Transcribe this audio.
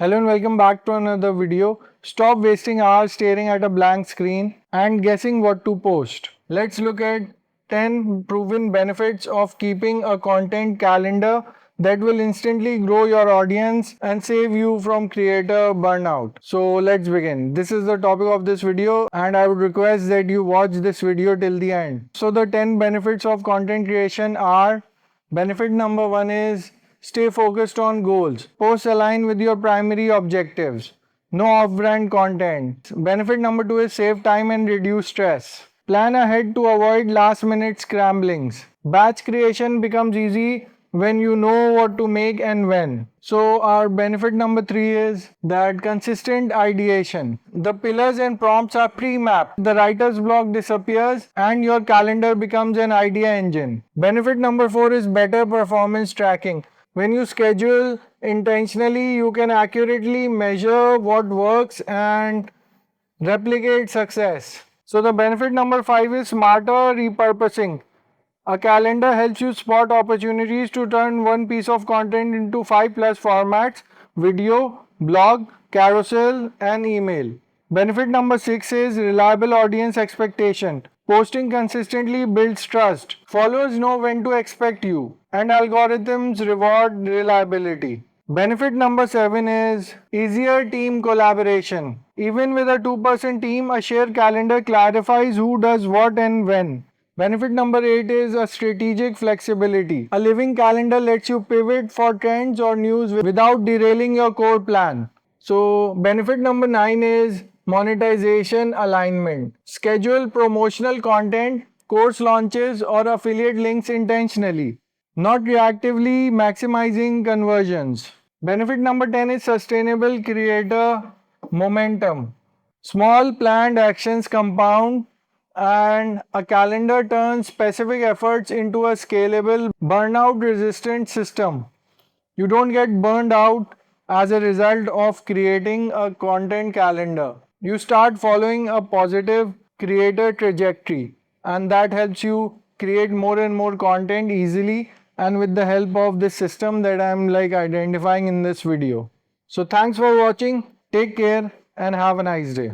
Hello and welcome back to another video. Stop wasting hours staring at a blank screen and guessing what to post. Let's look at 10 proven benefits of keeping a content calendar that will instantly grow your audience and save you from creator burnout. So let's begin. This is the topic of this video and I would request that you watch this video till the end. So the 10 benefits of content creation are: benefit number 1 is stay focused on goals. Posts align with your primary objectives. No off-brand content. Benefit number 2 is save time and reduce stress. Plan ahead to avoid last-minute scramblings. Batch creation becomes easy when you know what to make and when. So our benefit number 3 is that consistent ideation. The pillars and prompts are pre-mapped. The writer's block disappears and your calendar becomes an idea engine. Benefit number 4 is better performance tracking. When you schedule intentionally, you can accurately measure what works and replicate success. So the benefit number 5 is smarter repurposing. A calendar helps you spot opportunities to turn one piece of content into 5 plus formats: video, blog, carousel, and email. Benefit number 6 is reliable audience expectation. Posting consistently builds trust. Followers know when to expect you, and algorithms reward reliability. Benefit number 7 is easier team collaboration. Even with a 2-person team, a shared calendar clarifies who does what and when. Benefit number 8 is a strategic flexibility. A living calendar lets you pivot for trends or news without derailing your core plan. So, benefit number 9 is monetization alignment. Schedule promotional content, course launches, or affiliate links intentionally, not reactively, maximizing conversions. Benefit number 10 is sustainable creator momentum. Small planned actions compound and a calendar turns specific efforts into a scalable, burnout resistant system. You don't get burned out as a result of creating a content calendar. You start following a positive creator trajectory, and that helps you create more and more content easily and with the help of this system that I'm identifying in this video. So thanks for watching. Take care and have a nice day.